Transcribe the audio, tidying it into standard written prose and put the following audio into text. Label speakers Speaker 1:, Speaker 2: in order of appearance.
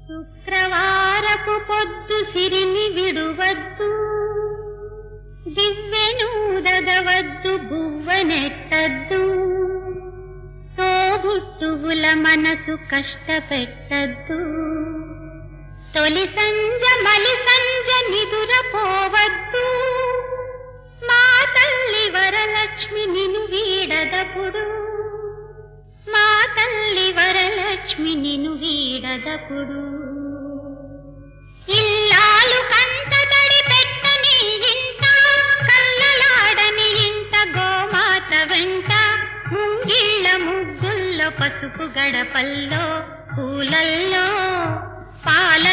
Speaker 1: శుక్రవారపు పొద్దు సిరిని విడువద్దు, దివ్వెనూదగవద్దు, బువ్వనెట్టద్దు, తోబుట్టువుల మనసు కష్టపెట్టద్దు. తొలి సంజ మలి సంజ నిదురపోవద్దు, మా తల్లి వరలక్ష్మి నిన్ను వీడదపుడు, మా తల్లి వరలక్ష్మి నిన్ను వీడదపుడు. ఇల్లాలు కంటతడి పెట్టని ఇంట, కల్లలాడని ఇంట, గోమాత వెంట, ముంగిళ్ళ ముగ్గుల్లో, పసుపు గడపల్లో, పూలల్లో, పాల